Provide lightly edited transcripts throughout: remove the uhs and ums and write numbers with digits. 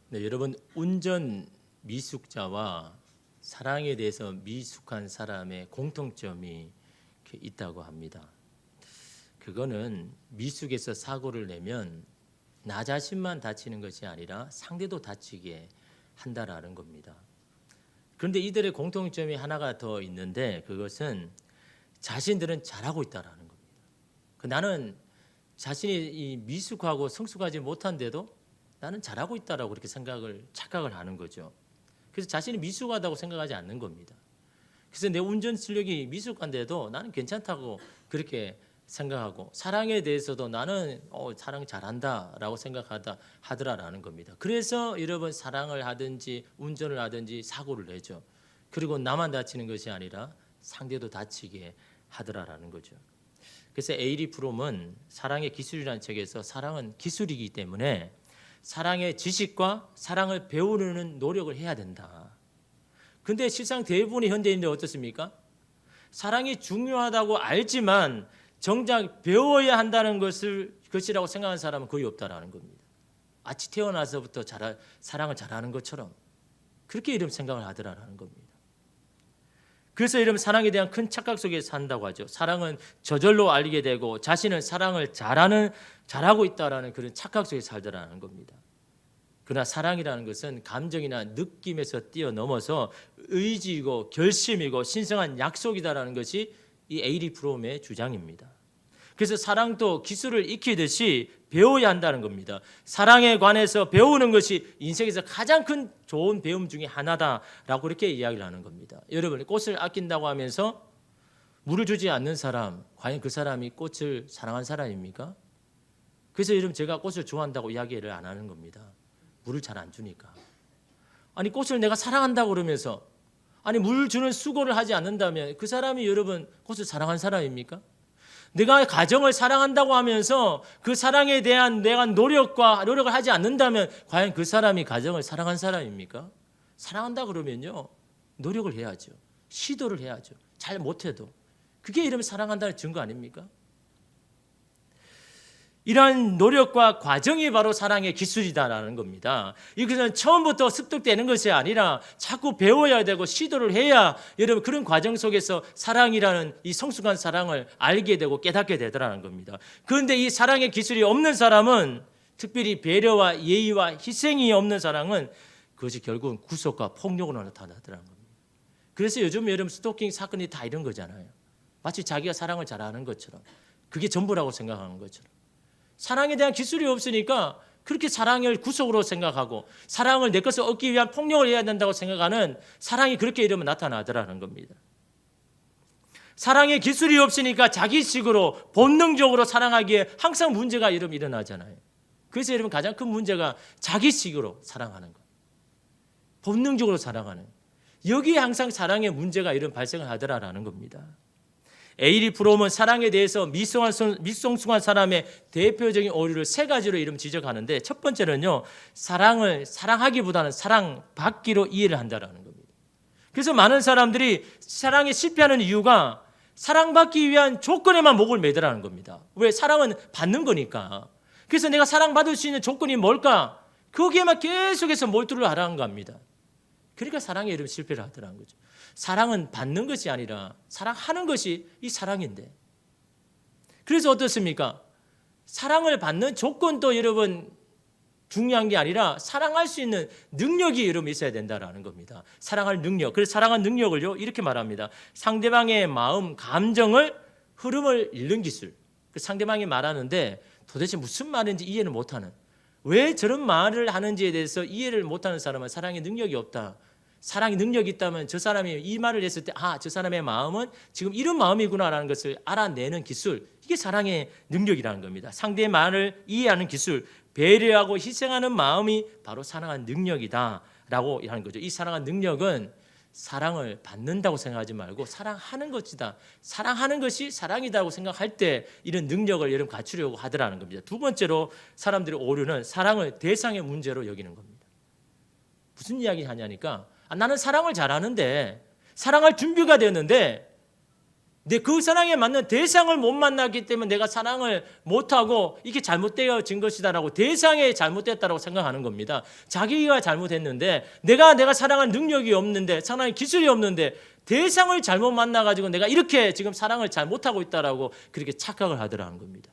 네, 여러분 운전 미숙자와 사랑에 대해서 미숙한 사람의 공통점이 이렇게 있다고 합니다. 그거는 미숙에서 사고를 내면 나 자신만 다치는 것이 아니라 상대도 다치게 한다라는 겁니다. 그런데 이들의 공통점이 하나가 더 있는데 그것은 자신들은 잘하고 있다라는 겁니다. 나는 자신이 미숙하고 성숙하지 못한데도 나는 잘하고 있다라고 그렇게 착각을 하는 거죠. 그래서 자신이 미숙하다고 생각하지 않는 겁니다. 그래서 내 운전 실력이 미숙한데도 나는 괜찮다고 그렇게 생각하고 사랑에 대해서도 나는 사랑 잘한다라고 하더라라는 겁니다. 그래서 여러분 사랑을 하든지 운전을 하든지 사고를 내죠. 그리고 나만 다치는 것이 아니라 상대도 다치게 하더라라는 거죠. 그래서 에이리 프롬은 사랑의 기술이라는 책에서 사랑은 기술이기 때문에 사랑의 지식과 사랑을 배우는 노력을 해야 된다. 근데 실상 대부분의 현대인들 어떻습니까? 사랑이 중요하다고 알지만 정작 배워야 한다는 것이라고 생각하는 사람은 거의 없다라는 겁니다. 아치 태어나서부터 사랑을 잘하는 것처럼 그렇게 이름 생각을 하더라라는 겁니다. 그래서 이름 사랑에 대한 큰 착각 속에 산다고 하죠. 사랑은 저절로 알게 되고 자신은 사랑을 잘하고 있다라는 그런 착각 속에 살더라는 겁니다. 그러나 사랑이라는 것은 감정이나 느낌에서 뛰어넘어서 의지이고 결심이고 신성한 약속이다라는 것이 이 에이리 프롬의 주장입니다. 그래서 사랑도 기술을 익히듯이 배워야 한다는 겁니다. 사랑에 관해서 배우는 것이 인생에서 가장 큰 좋은 배움 중에 하나다라고 그렇게 이야기를 하는 겁니다. 여러분 꽃을 아낀다고 하면서 물을 주지 않는 사람, 과연 그 사람이 꽃을 사랑한 사람입니까? 그래서 여러분 제가 꽃을 좋아한다고 이야기를 안 하는 겁니다. 물을 잘 안 주니까. 아니 꽃을 내가 사랑한다고 그러면서 아니 물 주는 수고를 하지 않는다면 그 사람이 여러분 꽃을 사랑한 사람입니까? 내가 가정을 사랑한다고 하면서 그 사랑에 대한 내가 노력을 하지 않는다면 과연 그 사람이 가정을 사랑한 사람입니까? 사랑한다 그러면요 노력을 해야죠. 시도를 해야죠. 잘 못해도 그게 이러면 사랑한다는 증거 아닙니까? 이러한 노력과 과정이 바로 사랑의 기술이다라는 겁니다. 이것은 처음부터 습득되는 것이 아니라 자꾸 배워야 되고 시도를 해야 여러분 그런 과정 속에서 사랑이라는 이 성숙한 사랑을 알게 되고 깨닫게 되더라는 겁니다. 그런데 이 사랑의 기술이 없는 사람은 특별히 배려와 예의와 희생이 없는 사랑은 그것이 결국은 구속과 폭력으로 나타나더라는 겁니다. 그래서 요즘 여러분 스토킹 사건이 다 이런 거잖아요. 마치 자기가 사랑을 잘하는 것처럼 그게 전부라고 생각하는 것처럼. 사랑에 대한 기술이 없으니까 그렇게 사랑을 구속으로 생각하고 사랑을 내 것을 얻기 위한 폭력을 해야 된다고 생각하는 사랑이 그렇게 이러면 나타나더라는 겁니다. 사랑의 기술이 없으니까 자기식으로 본능적으로 사랑하기에 항상 문제가 일어나잖아요. 그래서 여러분 가장 큰 문제가 자기식으로 사랑하는 것. 본능적으로 사랑하는 여기에 항상 사랑의 문제가 발생을 하더라라는 겁니다. 에이리 프롬은 사랑에 대해서 미성숙한 사람의 대표적인 오류를 세 가지로 지적하는데 첫 번째는요. 사랑을 사랑하기보다는 사랑받기로 이해를 한다는 겁니다. 그래서 많은 사람들이 사랑에 실패하는 이유가 사랑받기 위한 조건에만 목을 매더라는 겁니다. 왜? 사랑은 받는 거니까. 그래서 내가 사랑받을 수 있는 조건이 뭘까? 거기에만 계속해서 몰두를 하라는 겁니다. 그러니까 사랑에 실패를 하더라는 거죠. 사랑은 받는 것이 아니라 사랑하는 것이 이 사랑인데. 그래서 어떻습니까? 사랑을 받는 조건도 여러분 중요한 게 아니라 사랑할 수 있는 능력이 여러분 있어야 된다라는 겁니다. 사랑할 능력. 그래서 사랑한 능력을요 이렇게 말합니다. 상대방의 마음, 감정을 흐름을 읽는 기술. 상대방이 말하는데 도대체 무슨 말인지 이해를 못하는. 왜 저런 말을 하는지에 대해서 이해를 못하는 사람은 사랑의 능력이 없다. 사랑의 능력이 있다면 저 사람이 이 말을 했을 때 저 사람의 마음은 지금 이런 마음이구나라는 것을 알아내는 기술. 이게 사랑의 능력이라는 겁니다. 상대의 말을 이해하는 기술. 배려하고 희생하는 마음이 바로 사랑한 능력이다라고 하는 거죠. 이 사랑한 능력은 사랑을 받는다고 생각하지 말고 사랑하는 것이다. 사랑하는 것이 사랑이다고 생각할 때 이런 능력을 여러분 갖추려고 하더라는 겁니다. 두 번째로 사람들의 오류는 사랑을 대상의 문제로 여기는 겁니다. 무슨 이야기 하냐니까 나는 사랑을 잘하는데 사랑할 준비가 되었는데 그 사랑에 맞는 대상을 못 만났기 때문에 내가 사랑을 못하고 이게 잘못되어진 것이다라고 대상에 잘못됐다라고 생각하는 겁니다. 자기가 잘못했는데 내가 사랑할 능력이 없는데 사랑할 기술이 없는데 대상을 잘못 만나가지고 내가 이렇게 지금 사랑을 잘 못하고 있다라고 그렇게 착각을 하더라는 겁니다.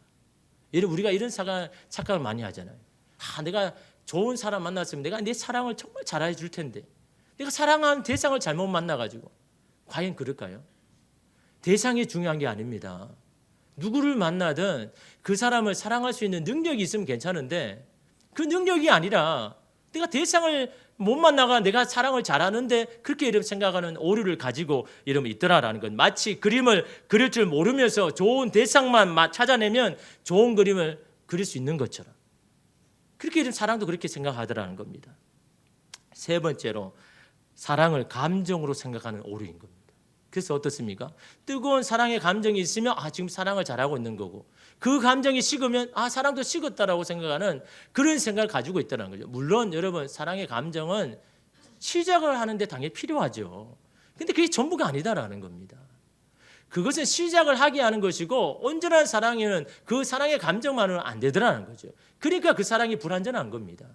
우리가 이런 착각을 많이 하잖아요. 내가 좋은 사람 만났으면 내가 내 사랑을 정말 잘해 줄 텐데 내가 사랑한 대상을 잘못 만나가지고 과연 그럴까요? 대상이 중요한 게 아닙니다. 누구를 만나든 그 사람을 사랑할 수 있는 능력이 있으면 괜찮은데 그 능력이 아니라 내가 대상을 못 만나가 내가 사랑을 잘하는데 그렇게 이렇게 생각하는 오류를 가지고 이러면 있더라라는 건 마치 그림을 그릴 줄 모르면서 좋은 대상만 찾아내면 좋은 그림을 그릴 수 있는 것처럼 그렇게 이런 사랑도 그렇게 생각하더라는 겁니다. 세 번째로 사랑을 감정으로 생각하는 오류인 겁니다. 그래서 어떻습니까? 뜨거운 사랑의 감정이 있으면 지금 사랑을 잘하고 있는 거고 그 감정이 식으면 사랑도 식었다라고 생각하는 그런 생각을 가지고 있다는 거죠. 물론 여러분 사랑의 감정은 시작을 하는데 당연히 필요하죠. 근데 그게 전부가 아니다라는 겁니다. 그것은 시작을 하게 하는 것이고 온전한 사랑에는 그 사랑의 감정만으로는 안 되더라는 거죠. 그러니까 그 사랑이 불완전한 겁니다.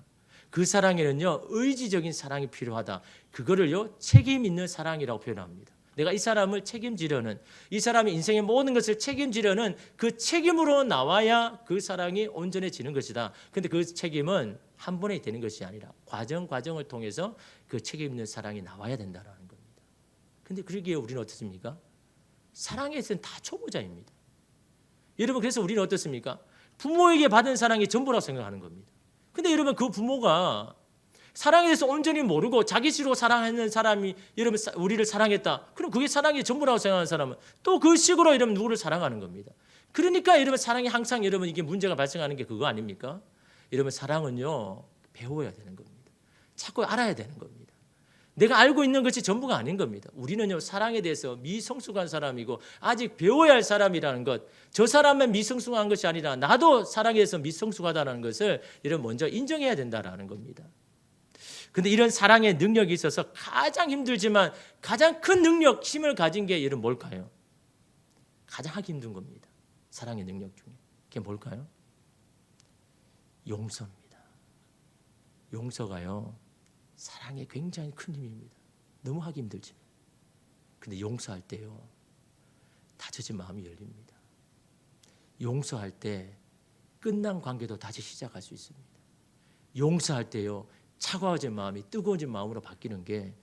그 사랑에는요 의지적인 사랑이 필요하다. 그거를요 책임 있는 사랑이라고 표현합니다. 내가 이 사람을 책임지려는 이 사람의 인생의 모든 것을 책임지려는 그 책임으로 나와야 그 사랑이 온전해지는 것이다. 그런데 그 책임은 한 번에 되는 것이 아니라 과정을 통해서 그 책임 있는 사랑이 나와야 된다는 겁니다. 그런데 그러기에 우리는 어떻습니까? 사랑에서는 다 초보자입니다. 여러분 그래서 우리는 어떻습니까? 부모에게 받은 사랑이 전부라고 생각하는 겁니다. 근데 여러분 그 부모가 사랑에 대해서 온전히 모르고 자기 식으로 사랑하는 사람이 여러분 우리를 사랑했다. 그럼 그게 사랑이 전부라고 생각하는 사람은 또 그 식으로 여러분 누구를 사랑하는 겁니다. 그러니까 여러분 사랑이 항상 여러분 이게 문제가 발생하는 게 그거 아닙니까? 여러분 사랑은요 배워야 되는 겁니다. 자꾸 알아야 되는 겁니다. 내가 알고 있는 것이 전부가 아닌 겁니다. 우리는요 사랑에 대해서 미성숙한 사람이고 아직 배워야 할 사람이라는 것, 저 사람만 미성숙한 것이 아니라 나도 사랑에 대해서 미성숙하다는 것을 여러분 먼저 인정해야 된다는 겁니다. 근데 이런 사랑의 능력이 있어서 가장 힘들지만 가장 큰 능력, 힘을 가진 게 이런 뭘까요? 가장 하기 힘든 겁니다. 사랑의 능력 중에. 그게 뭘까요? 용서입니다. 용서가요. 사랑에 굉장히 큰 힘입니다. 너무 하기 힘들지만. 근데 용서할 때요. 다쳐진 마음이 열립니다. 용서할 때 끝난 관계도 다시 시작할 수 있습니다. 용서할 때요. 차가워진 마음이 뜨거워진 마음으로 바뀌는 게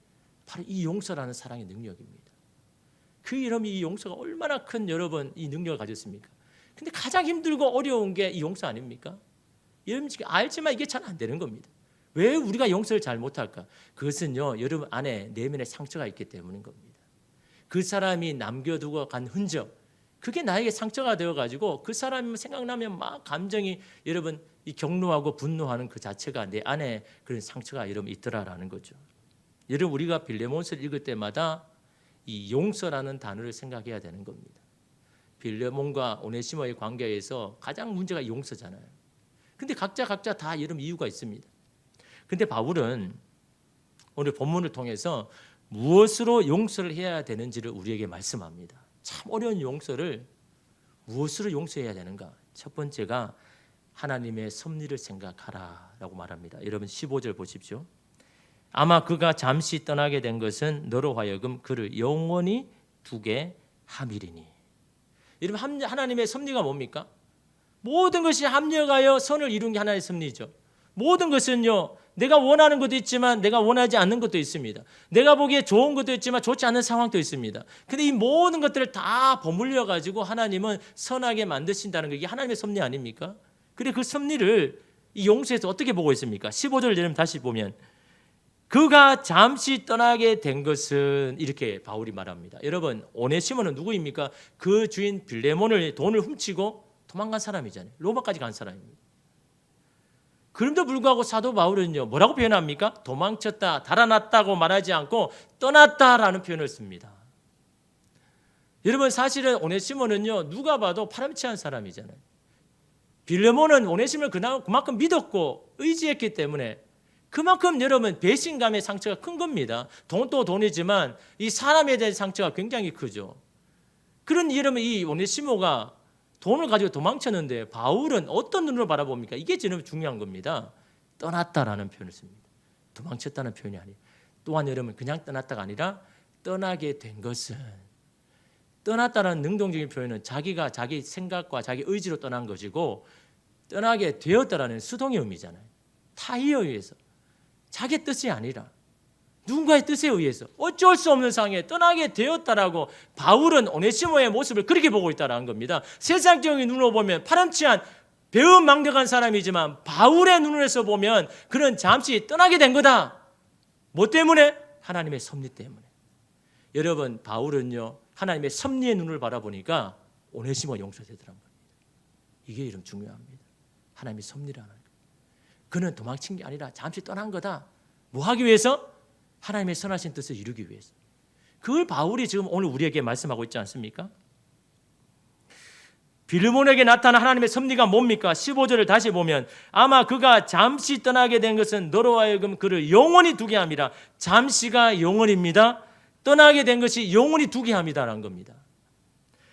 바로 이 용서라는 사랑의 능력입니다. 그 이름이 이 용서가 얼마나 큰 여러분 이 능력을 가졌습니까? 근데 가장 힘들고 어려운 게 이 용서 아닙니까? 여러분 알지만 이게 잘 안 되는 겁니다. 왜 우리가 용서를 잘 못할까? 그것은요 여러분 안에 내면에 상처가 있기 때문인 겁니다. 그 사람이 남겨두고 간 흔적 그게 나에게 상처가 되어가지고 그 사람이 생각나면 막 감정이 여러분 이 격노하고 분노하는 그 자체가 내 안에 그런 상처가 여러분 있더라라는 거죠. 여러분 우리가 빌레몬서를 읽을 때마다 이 용서라는 단어를 생각해야 되는 겁니다. 빌레몬과 오네시모의 관계에서 가장 문제가 용서잖아요. 근데 각자 다 여러분 이유가 있습니다. 근데 바울은 오늘 본문을 통해서 무엇으로 용서를 해야 되는지를 우리에게 말씀합니다. 참 어려운 용서를 무엇으로 용서해야 되는가? 첫 번째가 하나님의 섭리를 생각하라라고 말합니다. 여러분 15절 보십시오. 아마 그가 잠시 떠나게 된 것은 너로 하여금 그를 영원히 두게 함이리니. 여러분 하나님의 섭리가 뭡니까? 모든 것이 합력하여 선을 이룬 게 하나님의 섭리죠. 모든 것은요. 내가 원하는 것도 있지만 내가 원하지 않는 것도 있습니다. 내가 보기에 좋은 것도 있지만 좋지 않은 상황도 있습니다. 근데 이 모든 것들을 다 버물려 가지고 하나님은 선하게 만드신다는 게 이게 하나님의 섭리 아닙니까? 그래 그 섭리를 이 용서에서 어떻게 보고 있습니까? 15절 여러분 다시 보면 그가 잠시 떠나게 된 것은 이렇게 바울이 말합니다. 여러분 오네시모는 누구입니까? 그 주인 빌레몬을 돈을 훔치고 도망간 사람이잖아요. 로마까지 간 사람입니다. 그럼에도 불구하고 사도 바울은요 뭐라고 표현합니까? 도망쳤다, 달아났다고 말하지 않고 떠났다라는 표현을 씁니다. 여러분 사실은 오네시모는요 누가 봐도 파렴치한 사람이잖아요. 빌레몬은 오네시모를 그만큼 믿었고 의지했기 때문에 그만큼 여러분 배신감의 상처가 큰 겁니다. 돈도 돈이지만 이 사람에 대한 상처가 굉장히 크죠. 그런 여러분 이 오네시모가 돈을 가지고 도망쳤는데 바울은 어떤 눈으로 바라봅니까? 이게 저는 중요한 겁니다. 떠났다라는 표현을 씁니다. 도망쳤다는 표현이 아니에요. 또한 여러분 그냥 떠났다가 아니라 떠나게 된 것은, 떠났다는 능동적인 표현은 자기가 자기 생각과 자기 의지로 떠난 것이고, 떠나게 되었다라는 수동의 의미잖아요. 타의에 의해서, 자기 뜻이 아니라 누군가의 뜻에 의해서 어쩔 수 없는 상황에 떠나게 되었다라고 바울은 오네시모의 모습을 그렇게 보고 있다는 겁니다. 세상적인 눈으로 보면 파렴치한 배은망덕한 사람이지만 바울의 눈에서 보면 그는 잠시 떠나게 된 거다. 뭐 때문에? 하나님의 섭리 때문에. 여러분, 바울은요 하나님의 섭리의 눈을 바라보니까 오네시모가 용서되더라는 겁니다. 이게 이름 중요합니다. 하나님의 섭리라는 거예요. 그는 도망친 게 아니라 잠시 떠난 거다. 뭐 하기 위해서? 하나님의 선하신 뜻을 이루기 위해서. 그걸 바울이 지금 오늘 우리에게 말씀하고 있지 않습니까? 빌레몬에게 나타난 하나님의 섭리가 뭡니까? 15절을 다시 보면 아마 그가 잠시 떠나게 된 것은 너로 하여금 그를 영원히 두게 함이라. 잠시가 영원입니다. 떠나게 된 것이 영원히 두게 함이다라는 겁니다.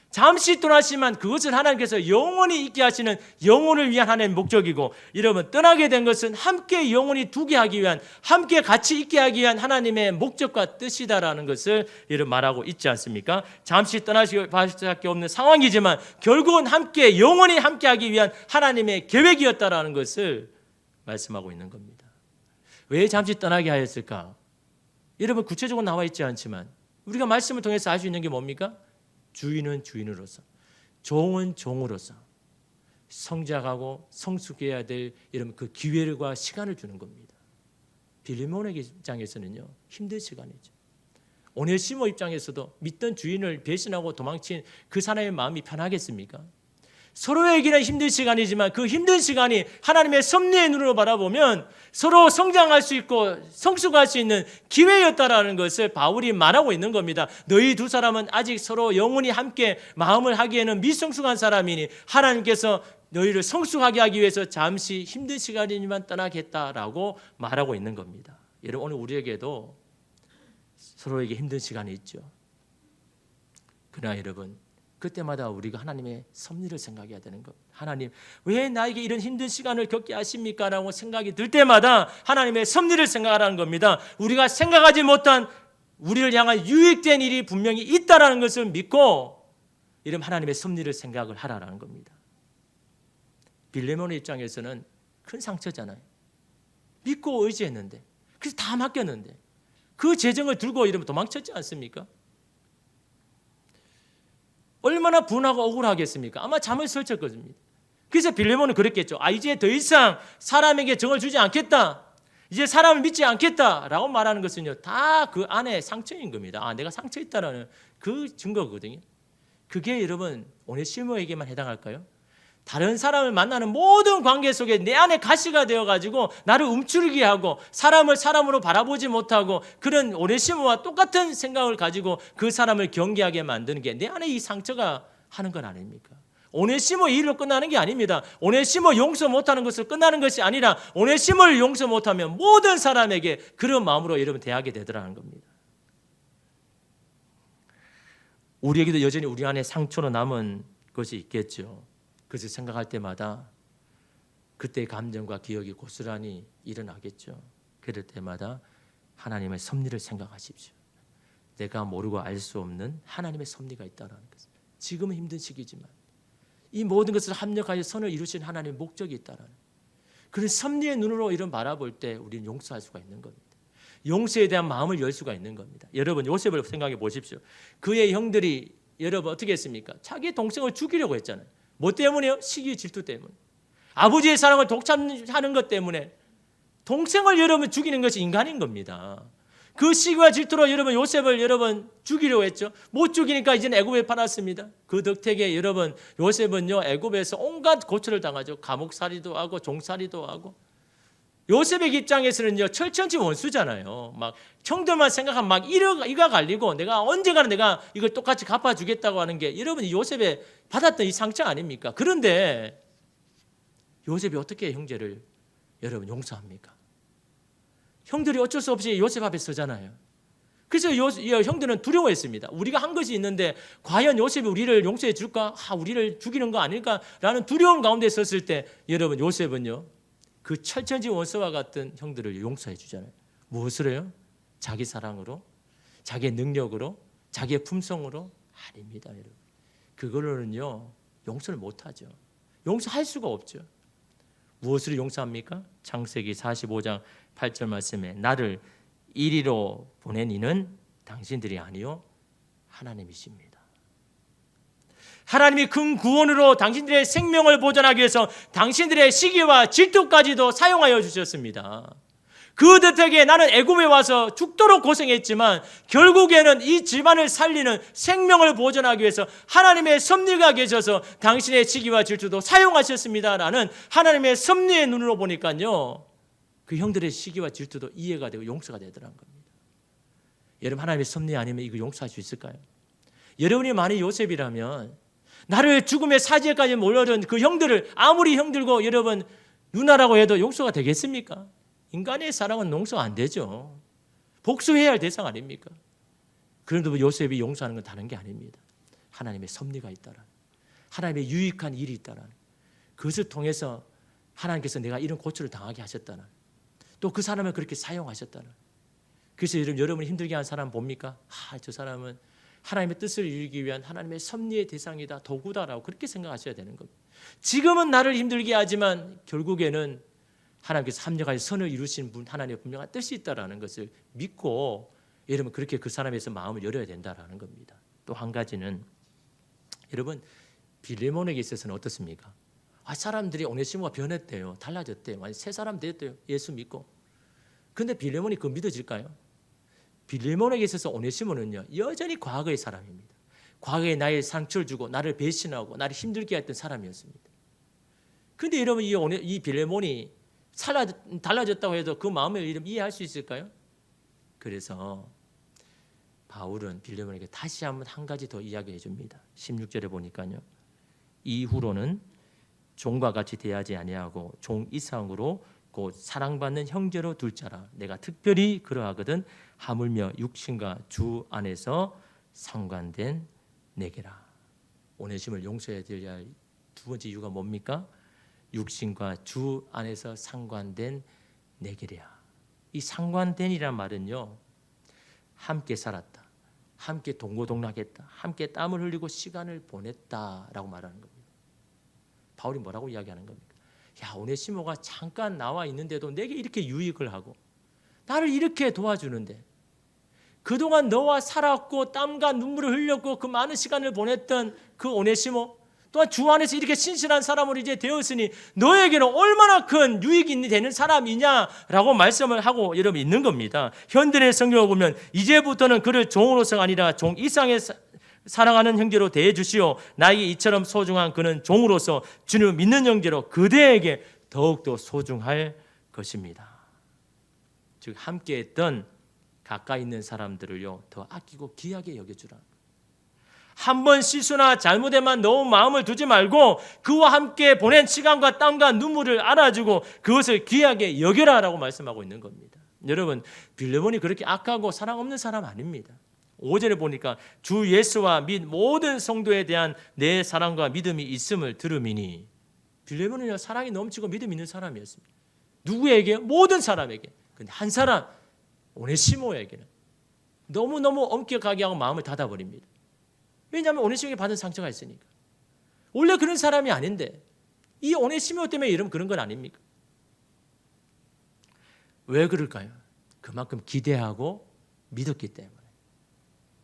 잠시 떠나시면 그것을 하나님께서 영원히 있게 하시는 영혼을 위한 하나님의 목적이고, 여러분 떠나게 된 것은 함께 영원히 두게 하기 위한, 함께 같이 있게 하기 위한 하나님의 목적과 뜻이다라는 것을 여러분 말하고 있지 않습니까? 잠시 떠나실 수밖에 없는 상황이지만 결국은 함께 영원히 함께 하기 위한 하나님의 계획이었다라는 것을 말씀하고 있는 겁니다. 왜 잠시 떠나게 하였을까? 여러분 구체적으로 나와 있지 않지만 우리가 말씀을 통해서 알 수 있는 게 뭡니까? 주인은 주인으로서, 종은 종으로서 성장하고 성숙해야 될 이런 그 기회과 시간을 주는 겁니다. 빌레몬의 입장에서는요 힘든 시간이죠. 오네시모 입장에서도 믿던 주인을 배신하고 도망친 그 사람의 마음이 편하겠습니까? 서로에게는 힘든 시간이지만 그 힘든 시간이 하나님의 섭리의 눈으로 바라보면 서로 성장할 수 있고 성숙할 수 있는 기회였다라는 것을 바울이 말하고 있는 겁니다. 너희 두 사람은 아직 서로 영원히 함께 마음을 하기에는 미성숙한 사람이니 하나님께서 너희를 성숙하게 하기 위해서 잠시 힘든 시간이지만 떠나겠다라고 말하고 있는 겁니다. 여러분 오늘 우리에게도 서로에게 힘든 시간이 있죠. 그러나 여러분 그때마다 우리가 하나님의 섭리를 생각해야 되는 것. 하나님 왜 나에게 이런 힘든 시간을 겪게 하십니까? 라고 생각이 들 때마다 하나님의 섭리를 생각하라는 겁니다. 우리가 생각하지 못한 우리를 향한 유익된 일이 분명히 있다라는 것을 믿고 이런 하나님의 섭리를 생각을 하라는 겁니다. 빌레몬의 입장에서는 큰 상처잖아요. 믿고 의지했는데, 그래서 다 맡겼는데 그 재정을 들고 이러면 도망쳤지 않습니까? 얼마나 분하고 억울하겠습니까? 아마 잠을 설쳤거든요. 그래서 빌레몬은 그랬겠죠. 이제 더 이상 사람에게 정을 주지 않겠다. 이제 사람을 믿지 않겠다라고 말하는 것은요, 다 그 안에 상처인 겁니다. 내가 상처 있다라는 그 증거거든요. 그게 여러분 오네시모에게만 해당할까요? 다른 사람을 만나는 모든 관계 속에 내 안에 가시가 되어가지고 나를 움츠리게 하고 사람을 사람으로 바라보지 못하고 그런 오네시모와 똑같은 생각을 가지고 그 사람을 경계하게 만드는 게 내 안에 이 상처가 하는 건 아닙니까? 오네시모 일로 끝나는 게 아닙니다. 오네시모 용서 못하는 것을 끝나는 것이 아니라 오네시모를 용서 못하면 모든 사람에게 그런 마음으로 여러분 대하게 되더라는 겁니다. 우리에게도 여전히 우리 안에 상처로 남은 것이 있겠죠. 그것을 생각할 때마다 그때의 감정과 기억이 고스란히 일어나겠죠. 그럴 때마다 하나님의 섭리를 생각하십시오. 내가 모르고 알 수 없는 하나님의 섭리가 있다는 것. 지금은 힘든 시기지만 이 모든 것을 합력하여 선을 이루신 하나님의 목적이 있다는 그런 섭리의 눈으로 이런 바라볼 때 우리는 용서할 수가 있는 겁니다. 용서에 대한 마음을 열 수가 있는 겁니다. 여러분 요셉을 생각해 보십시오. 그의 형들이 여러분 어떻게 했습니까? 자기 동생을 죽이려고 했잖아요. 뭐 때문에요? 시기 질투 때문에. 아버지의 사랑을 독차지하는 것 때문에 동생을 여러분 죽이는 것이 인간인 겁니다. 그 시기와 질투로 여러분 요셉을 여러분 죽이려고 했죠. 못 죽이니까 이제는 애굽에 팔았습니다. 그 덕택에 여러분 요셉은요 애굽에서 온갖 고초를 당하죠. 감옥살이도 하고 종살이도 하고. 요셉의 입장에서는요 철천지 원수잖아요. 막 형들만 생각하면 막 이가 갈리고 내가 언젠가는 내가 이걸 똑같이 갚아주겠다고 하는 게 여러분 요셉의 받았던 이 상처 아닙니까? 그런데 요셉이 어떻게 형제를 여러분 용서합니까? 형들이 어쩔 수 없이 요셉 앞에 서잖아요. 그래서 형들은 두려워했습니다. 우리가 한 것이 있는데 과연 요셉이 우리를 용서해 줄까? 우리를 죽이는 거 아닐까라는 두려움 가운데 섰을 때 여러분 요셉은요. 그 철천지 원수와 같은 형들을 용서해 주잖아요. 무엇으로 해요? 자기 사랑으로? 자기의 능력으로? 자기의 품성으로? 아닙니다, 여러분. 그걸로는요. 용서를 못하죠. 용서할 수가 없죠. 무엇으로 용서합니까? 창세기 45장 8절 말씀에 나를 이리로 보낸 이는 당신들이 아니요 하나님이십니다. 하나님이 큰 구원으로 당신들의 생명을 보존하기 위해서 당신들의 시기와 질투까지도 사용하여 주셨습니다. 그 덕에 나는 애굽에 와서 죽도록 고생했지만 결국에는 이 집안을 살리는 생명을 보존하기 위해서 하나님의 섭리가 계셔서 당신의 시기와 질투도 사용하셨습니다라는 하나님의 섭리의 눈으로 보니까요. 그 형들의 시기와 질투도 이해가 되고 용서가 되더라는 겁니다. 여러분 하나님의 섭리 아니면 이거 용서할 수 있을까요? 여러분이 만약 요셉이라면 나를 죽음의 사지에까지 몰려든 그 형들을 아무리 형들고 여러분 누나라고 해도 용서가 되겠습니까? 인간의 사랑은 용서가 안 되죠. 복수해야 할 대상 아닙니까? 그런데 요셉이 용서하는 건 다른 게 아닙니다. 하나님의 섭리가 있다라, 하나님의 유익한 일이 있다라, 그것을 통해서 하나님께서 내가 이런 고초를 당하게 하셨다라, 또 그 사람을 그렇게 사용하셨다라. 그래서 여러분이 힘들게 한 사람 봅니까? 저 사람은 하나님의 뜻을 이루기 위한 하나님의 섭리의 대상이다, 도구다라고 그렇게 생각하셔야 되는 겁니다. 지금은 나를 힘들게 하지만 결국에는 하나님께서 합력하여 선을 이루신 분 하나님의 분명한 뜻이 있다라는 것을 믿고 여러분 그렇게 그 사람에서 마음을 열어야 된다라는 겁니다. 또 한 가지는 여러분 빌레몬에게 있어서는 어떻습니까? 사람들이 오네시모가 변했대요. 달라졌대요. 완전 새 사람 됐대요. 예수 믿고. 근데 빌레몬이 그거 믿어질까요? 빌레몬에게 있어서 오네시모는요 여전히 과거의 사람입니다. 과거에 나의 상처를 주고 나를 배신하고 나를 힘들게 했던 사람이었습니다. 근데 여러분 이 빌레몬이 달라졌다고 해도 그 마음을 이해할 수 있을까요? 그래서 바울은 빌레몬에게 다시 한번 한 가지 더 이야기해 줍니다. 16절에 보니까요. 이후로는 종과 같이 대하지 아니하고 종 이상으로 곧 사랑받는 형제로 둘 자라. 내가 특별히 그러하거든 하물며 육신과 주 안에서 상관된 내게라. 오네시모를 용서해야 될 두 번째 이유가 뭡니까? 육신과 주 안에서 상관된 내게랴. 이 상관된이란 말은요. 함께 살았다. 함께 동고동락했다. 함께 땀을 흘리고 시간을 보냈다라고 말하는 겁니다. 바울이 뭐라고 이야기하는 겁니까? 오네시모가 잠깐 나와 있는데도 내게 이렇게 유익을 하고 나를 이렇게 도와주는데 그동안 너와 살았고 땀과 눈물을 흘렸고 그 많은 시간을 보냈던 그 오네시모 또한 주 안에서 이렇게 신실한 사람으로 이제 되었으니 너에게는 얼마나 큰 유익이 되는 사람이냐라고 말씀을 하고 여러분 있는 겁니다. 현대의 성경을 보면 이제부터는 그를 종으로서가 아니라 종 이상의 사랑하는 형제로 대해 주시오. 나에게 이처럼 소중한 그는 종으로서 주를 믿는 형제로 그대에게 더욱더 소중할 것입니다. 즉 함께했던 가까이 있는 사람들을요 더 아끼고 귀하게 여겨주라. 한 번 실수나 잘못에만 너무 마음을 두지 말고 그와 함께 보낸 시간과 땀과 눈물을 알아주고 그것을 귀하게 여겨라라고 말씀하고 있는 겁니다. 여러분 빌레몬이 그렇게 악하고 사랑 없는 사람 아닙니다. 5절에 보니까 주 예수와 및 모든 성도에 대한 내 사랑과 믿음이 있음을 들음이니 빌레몬은요 사랑이 넘치고 믿음 있는 사람이었습니다. 누구에게? 모든 사람에게. 근데 한 사람 오네시모에게는 너무너무 엄격하게 하고 마음을 닫아버립니다. 왜냐하면 오네시모에게 받은 상처가 있으니까. 원래 그런 사람이 아닌데 이 오네시모 때문에 이러면 그런 건 아닙니까? 왜 그럴까요? 그만큼 기대하고 믿었기 때문에.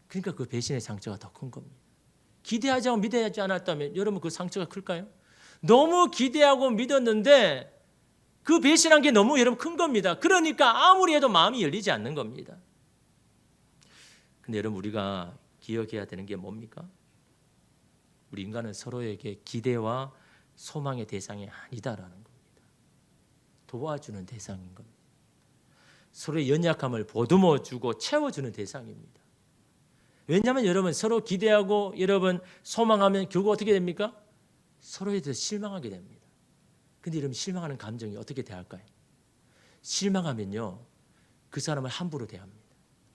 그러니까 그 배신의 상처가 더 큰 겁니다. 기대하지 않고 믿어야지 않았다면 여러분 그 상처가 클까요? 너무 기대하고 믿었는데 그 배신한 게 너무 여러분 큰 겁니다. 그러니까 아무리 해도 마음이 열리지 않는 겁니다. 근데 여러분 우리가 기억해야 되는 게 뭡니까? 우리 인간은 서로에게 기대와 소망의 대상이 아니다라는 겁니다. 도와주는 대상인 겁니다. 서로의 연약함을 보듬어주고 채워주는 대상입니다. 왜냐하면 여러분 서로 기대하고 여러분 소망하면 결국 어떻게 됩니까? 서로에 대해서 실망하게 됩니다. 근데 여러분 실망하는 감정이 어떻게 대할까요? 실망하면요 그 사람을 함부로 대합니다.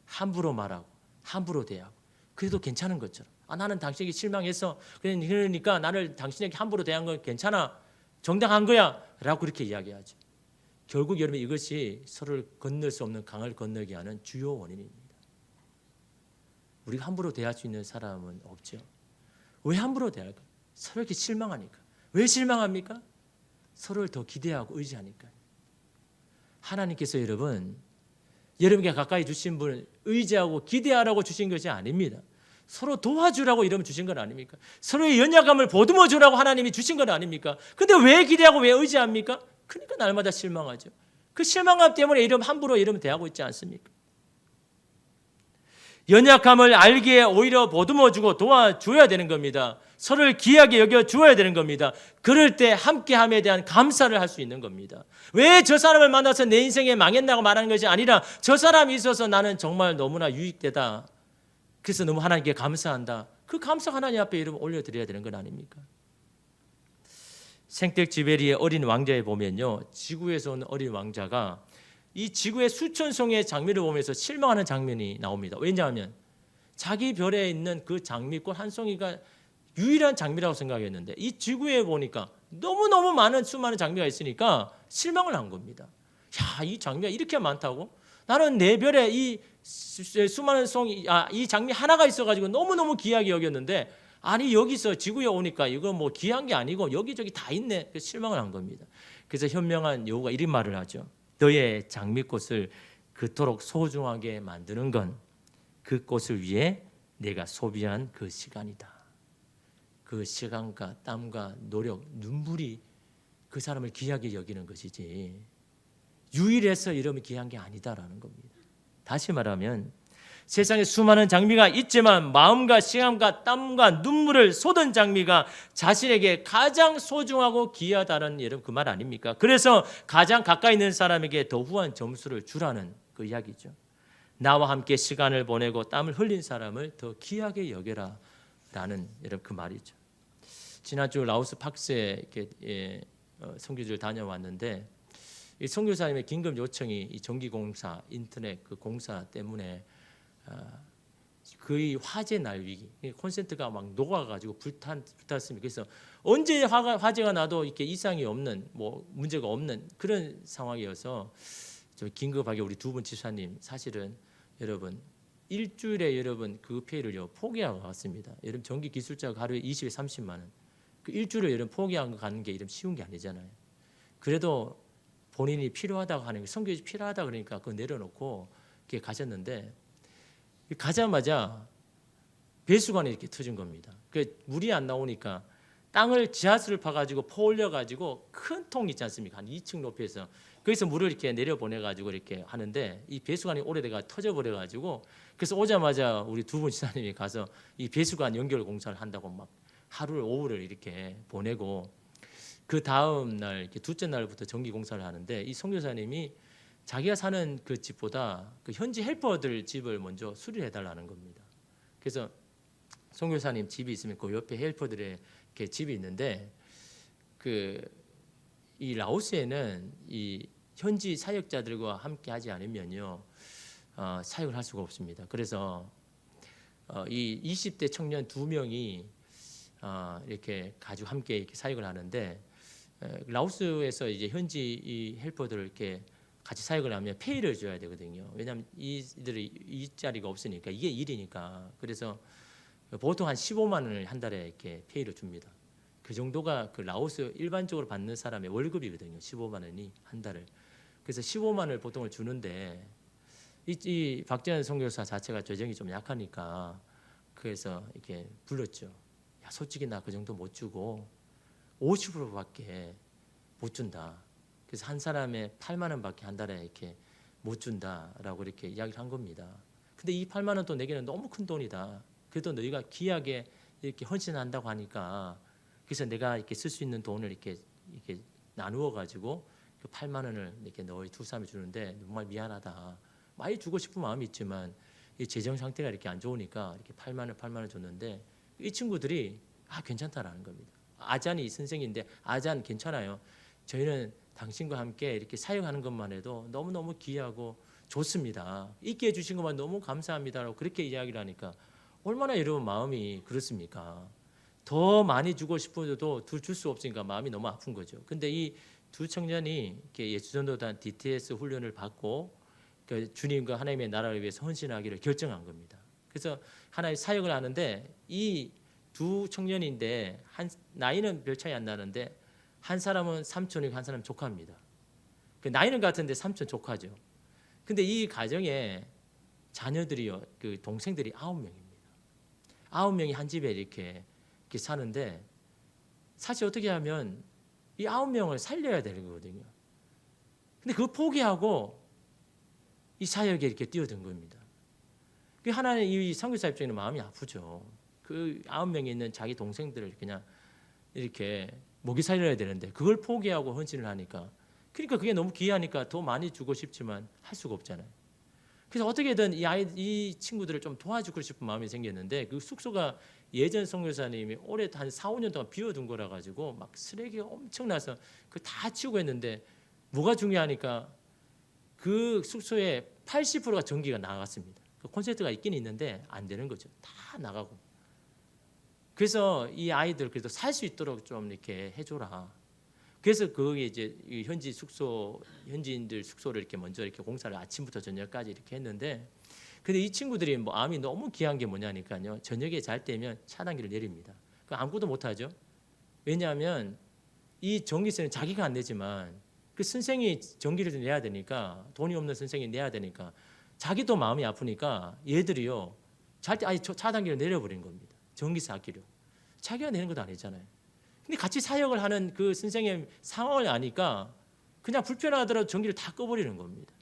함부로 말하고 함부로 대하고 그래도 괜찮은 것처럼 나는 당신에게 실망해서 그러니까 나를 당신에게 함부로 대한 건 괜찮아 정당한 거야 라고 그렇게 이야기하죠. 결국 여러분 이것이 서로를 건널 수 없는 강을 건너게 하는 주요 원인입니다. 우리가 함부로 대할 수 있는 사람은 없죠. 왜 함부로 대할까? 서로에게 실망하니까. 왜 실망합니까? 서로를 더 기대하고 의지하니까. 하나님께서 여러분에게 가까이 주신 분을 의지하고 기대하라고 주신 것이 아닙니다. 서로 도와주라고 이러면 주신 건 아닙니까? 서로의 연약함을 보듬어 주라고 하나님이 주신 건 아닙니까? 근데 왜 기대하고 왜 의지합니까? 그러니까 날마다 실망하죠. 그 실망감 때문에 함부로 대하고 있지 않습니까? 연약함을 알기에 오히려 보듬어주고 도와줘야 되는 겁니다. 서로를 귀하게 여겨주어야 되는 겁니다. 그럴 때 함께함에 대한 감사를 할 수 있는 겁니다. 왜 저 사람을 만나서 내 인생에 망했나고 말하는 것이 아니라 저 사람이 있어서 나는 정말 너무나 유익되다. 그래서 너무 하나님께 감사한다. 그 감사 하나님 앞에 올려드려야 되는 건 아닙니까? 생텍쥐베리의 어린 왕자에 보면요, 지구에서 온 어린 왕자가 이 지구의 수천 송이의 장미를 보면서 실망하는 장면이 나옵니다. 왜냐하면 자기 별에 있는 그 장미꽃 한 송이가 유일한 장미라고 생각했는데 이 지구에 보니까 너무너무 많은 수많은 장미가 있으니까 실망을 한 겁니다. 야, 이 장미가 이렇게 많다고? 나는 내 별에 이 수많은 송이, 이 장미 하나가 있어가지고 너무너무 귀하게 여겼는데 아니 여기서 지구에 오니까 이거 뭐 귀한 게 아니고 여기저기 다 있네. 그래서 실망을 한 겁니다. 그래서 현명한 여우가 이런 말을 하죠. 너의 장미꽃을 그토록 소중하게 만드는 건 그 꽃을 위해 내가 소비한 그 시간이다. 그 시간과 땀과 노력, 눈물이 그 사람을 귀하게 여기는 것이지 유일해서 이러면 귀한 게 아니다라는 겁니다. 다시 말하면 세상에 수많은 장미가 있지만 마음과 시간과 땀과 눈물을 쏟은 장미가 자신에게 가장 소중하고 귀하다는 그 말 아닙니까? 그래서 가장 가까이 있는 사람에게 더 후한 점수를 주라는 그 이야기죠. 나와 함께 시간을 보내고 땀을 흘린 사람을 더 귀하게 여겨라 라는 그 말이죠. 지난주 라오스 팍스에 선교지를 다녀왔는데 이 선교사님의 긴급 요청이 이 전기공사, 인터넷 그 공사 때문에 거의 화재 날 위기, 콘센트가 막 녹아가지고 불탔습니다. 그래서 언제 화재가 나도 이렇게 이상이 없는, 뭐 문제가 없는 그런 상황이어서 좀 긴급하게 우리 두 분 집사님 사실은 여러분 일주일에 여러분 그 페이를요 포기하고 갔습니다. 여러분 전기 기술자가 하루에 20에 30만 원, 그 일주일에 여러분 포기하고 가는 게 이런 쉬운 게 아니잖아요. 그래도 본인이 필요하다고 하는 게 선교지 필요하다 그러니까 그거 내려놓고 이렇게 가셨는데. 가자마자 배수관이 이렇게 터진 겁니다. 그 물이 안 나오니까 땅을 지하수를 파가지고 퍼 올려가지고 큰 통 있지 않습니까? 한 2층 높이에서 거기서 물을 이렇게 내려보내가지고 이렇게 하는데 이 배수관이 오래돼가 터져버려가지고 그래서 오자마자 우리 두 분 지사님이 가서 이 배수관 연결 공사를 한다고 막 하루를 오후를 이렇게 보내고 그 다음 날 이렇게 둘째 날부터 전기 공사를 하는데 이 선교사님이 자기가 사는 그 집보다 그 현지 헬퍼들 집을 먼저 수리해 달라는 겁니다. 그래서 선교사님 집이 있으면 그 옆에 헬퍼들의 이렇게 집이 있는데 이 라오스에는 이 현지 사역자들과 함께 하지 않으면요 사역을 할 수가 없습니다. 그래서 이 20대 청년 2명이 이렇게 가지고 함께 이렇게 사역을 하는데 라오스에서 이제 현지 이 헬퍼들을 이렇게 같이 사역을 하면 페이를 줘야 되거든요. 왜냐하면 이들이 일자리가 없으니까 이게 일이니까. 그래서 보통 한 15만 원을 한 달에 이렇게 페이를 줍니다. 그 정도가 그 라오스 일반적으로 받는 사람의 월급이거든요. 15만 원이 한 달을. 그래서 15만 원을 보통을 주는데 이 박재현 선교사 자체가 재정이 좀 약하니까 그래서 이렇게 불렀죠. 야, 솔직히 나 그 정도 못 주고 50%밖에 못 준다. 그래서 한 사람에 8만 원밖에 한 달에 이렇게 못 준다라고 이렇게 이야기를 한 겁니다. 근데 이 8만 원 또 내게는 너무 큰 돈이다. 그래도 너희가 귀하게 이렇게 헌신한다고 하니까 그래서 내가 이렇게 쓸 수 있는 돈을 이렇게 나누어 가지고 그 8만 원을 이렇게 너희 두 사람이 주는데 정말 미안하다. 많이 주고 싶은 마음이 있지만 이 재정 상태가 이렇게 안 좋으니까 이렇게 8만 원 줬는데 이 친구들이 괜찮다라는 겁니다. 아잔이 선생인데 아잔 괜찮아요. 저희는 당신과 함께 이렇게 사역하는 것만 해도 너무너무 귀하고 좋습니다. 있게 해주신 것만 너무 감사합니다라고 그렇게 이야기를 하니까 얼마나 여러분 마음이 그렇습니까? 더 많이 주고 싶어도 줄 수 없으니까 마음이 너무 아픈 거죠. 근데 이 두 청년이 이렇게 예수전도단 DTS 훈련을 받고 주님과 하나님의 나라를 위해서 헌신하기를 결정한 겁니다. 그래서 하나의 사역을 하는데 이 두 청년인데 나이는 별 차이 안 나는데 한 사람은 삼촌이고 한 사람은 조카입니다. 그 나이는 같은데 삼촌 조카죠. 근데 이 가정에 자녀들이요, 그 동생들이 9명입니다. 9명이 한 집에 이렇게 사는데 사실 어떻게 하면 이 9명을 살려야 되는 거거든요. 근데 그거 포기하고 이 사역에 이렇게 뛰어든 겁니다. 그 하나는 이 선교사 입장에는 마음이 아프죠. 그 9명이 있는 자기 동생들을 그냥 이렇게 먹이 살려야 되는데 그걸 포기하고 헌신을 하니까, 그러니까 그게 너무 귀하니까 더 많이 주고 싶지만 할 수가 없잖아요. 그래서 어떻게든 이 친구들을 좀 도와주고 싶은 마음이 생겼는데 그 숙소가 예전 선교사님이 오래 한 4, 5년 동안 비워둔 거라 가지고 막 쓰레기가 엄청나서 그 다 치우고 했는데 뭐가 중요하니까 그 숙소에 80%가 전기가 나갔습니다. 그 콘센트가 있긴 있는데 안 되는 거죠. 다 나가고. 그래서 이 아이들 그래도 살 수 있도록 좀 이렇게 해줘라. 그래서 거기 이제 현지인들 숙소를 이렇게 먼저 이렇게 공사를 아침부터 저녁까지 이렇게 했는데, 근데 이 친구들이 마음이 너무 귀한 게 뭐냐니까요. 저녁에 잘 때면 차단기를 내립니다. 그 아무것도 못 하죠. 왜냐하면 이 전기세는 자기가 안 내지만 그 선생이 전기를 내야 되니까, 돈이 없는 선생이 내야 되니까 자기도 마음이 아프니까 얘들이요 잘 때 아예 차단기를 내려버린 겁니다. 전기세 아끼려. 자기가 내는 것도 아니잖아요. 근데 같이 사역을 하는 그 선생님 상황을 아니까 그냥 불편하더라도 전기를 다 꺼버리는 겁니다.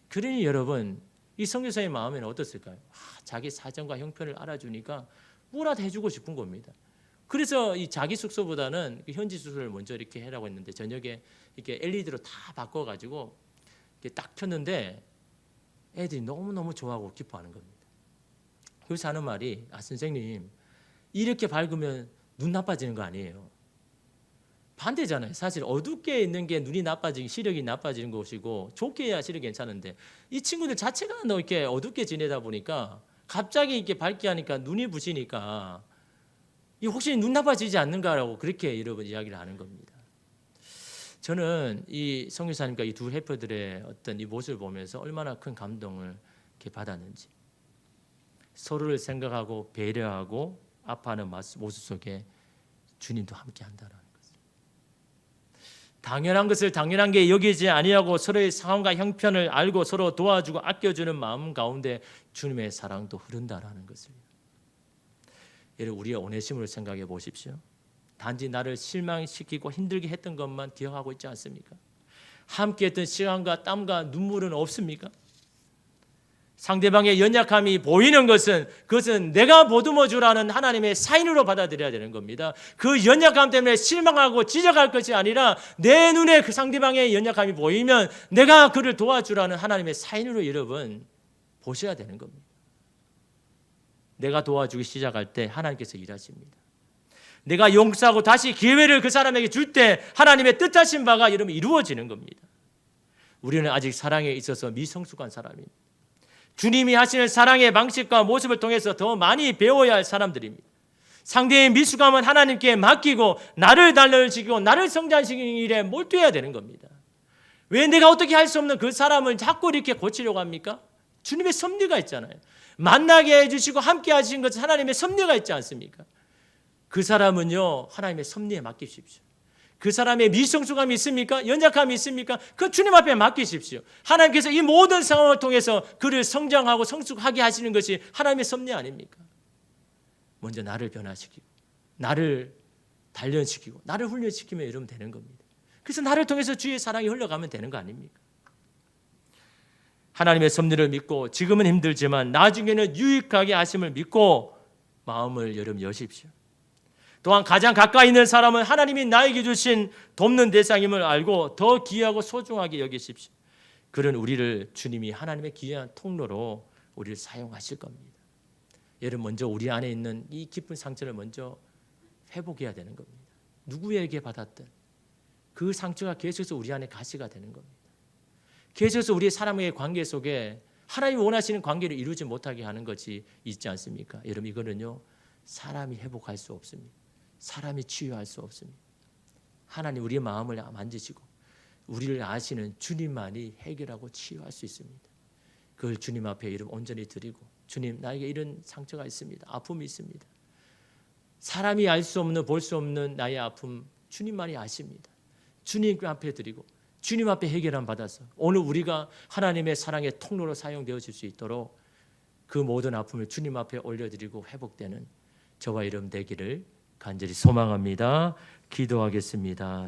그러니 여러분, 이 선교사의 마음에는 어떻을까요? 자기 사정과 형편을 알아주니까 뭐라도 해주고 싶은 겁니다. 그래서 이 자기 숙소보다는 현지 숙소를 먼저 이렇게 해라고 했는데 저녁에 이렇게 LED로 다 바꿔가지고 이렇게 딱 켰는데 애들이 너무너무 좋아하고 기뻐하는 겁니다. 그래서 하는 말이, 선생님 이렇게 밝으면 눈 나빠지는 거 아니에요. 반대잖아요. 사실 어둡게 있는 게 눈이 나빠지고 시력이 나빠지는 것이고, 좋게 해야 시력이 괜찮은데 이 친구들 자체가 너 이렇게 어둡게 지내다 보니까 갑자기 이렇게 밝게 하니까 눈이 부시니까 이 혹시 눈 나빠지지 않는가라고 그렇게 여러분 이야기를 하는 겁니다. 저는 이 선교사님과 이 두 헬퍼들의 어떤 이 모습을 보면서 얼마나 큰 감동을 이렇게 받았는지, 서로를 생각하고 배려하고 아파하는 모습 속에 주님도 함께 한다는 것을, 당연한 것을 당연한 게 여기지 아니하고 서로의 상황과 형편을 알고 서로 도와주고 아껴주는 마음 가운데 주님의 사랑도 흐른다라는 것을. 여러분, 우리의 오네시모를 생각해 보십시오. 단지 나를 실망시키고 힘들게 했던 것만 기억하고 있지 않습니까? 함께했던 시간과 땀과 눈물은 없습니까? 상대방의 연약함이 보이는 것은 그것은 내가 보듬어 주라는 하나님의 사인으로 받아들여야 되는 겁니다. 그 연약함 때문에 실망하고 지적할 것이 아니라 내 눈에 그 상대방의 연약함이 보이면 내가 그를 도와주라는 하나님의 사인으로 여러분 보셔야 되는 겁니다. 내가 도와주기 시작할 때 하나님께서 일하십니다. 내가 용서하고 다시 기회를 그 사람에게 줄 때 하나님의 뜻하신 바가 여러분 이루어지는 겁니다. 우리는 아직 사랑에 있어서 미성숙한 사람입니다. 주님이 하시는 사랑의 방식과 모습을 통해서 더 많이 배워야 할 사람들입니다. 상대의 미숙함은 하나님께 맡기고 나를 단련시키고 나를 성장시키는 일에 몰두해야 되는 겁니다. 왜 내가 어떻게 할 수 없는 그 사람을 자꾸 이렇게 고치려고 합니까? 주님의 섭리가 있잖아요. 만나게 해주시고 함께 하신 것은 하나님의 섭리가 있지 않습니까? 그 사람은요 하나님의 섭리에 맡기십시오. 그 사람의 미성숙함이 있습니까? 연약함이 있습니까? 그 주님 앞에 맡기십시오. 하나님께서 이 모든 상황을 통해서 그를 성장하고 성숙하게 하시는 것이 하나님의 섭리 아닙니까? 먼저 나를 변화시키고 나를 단련시키고 나를 훈련시키면 이러면 되는 겁니다. 그래서 나를 통해서 주의 사랑이 흘러가면 되는 거 아닙니까? 하나님의 섭리를 믿고 지금은 힘들지만 나중에는 유익하게 하심을 믿고 마음을 여러분 여십시오. 또한 가장 가까이 있는 사람은 하나님이 나에게 주신 돕는 대상임을 알고 더 귀하고 소중하게 여기십시오. 그런 우리를 주님이 하나님의 귀한 통로로 우리를 사용하실 겁니다. 여러분, 먼저 우리 안에 있는 이 깊은 상처를 먼저 회복해야 되는 겁니다. 누구에게 받았든 그 상처가 계속해서 우리 안에 가시가 되는 겁니다. 계속해서 우리의 사람의 관계 속에 하나님이 원하시는 관계를 이루지 못하게 하는 것이 있지 않습니까? 여러분, 이거는요, 사람이 회복할 수 없습니다. 사람이 치유할 수 없습니다. 하나님 우리의 마음을 만지시고 우리를 아시는 주님만이 해결하고 치유할 수 있습니다. 그걸 주님 앞에 이름 온전히 드리고, 주님, 나에게 이런 상처가 있습니다. 아픔이 있습니다. 사람이 알 수 없는, 볼 수 없는 나의 아픔 주님만이 아십니다. 주님 앞에 드리고 주님 앞에 해결함 받아서 오늘 우리가 하나님의 사랑의 통로로 사용되어질 수 있도록 그 모든 아픔을 주님 앞에 올려드리고 회복되는 저와 여러분 되기를 간절히 소망합니다. 기도하겠습니다.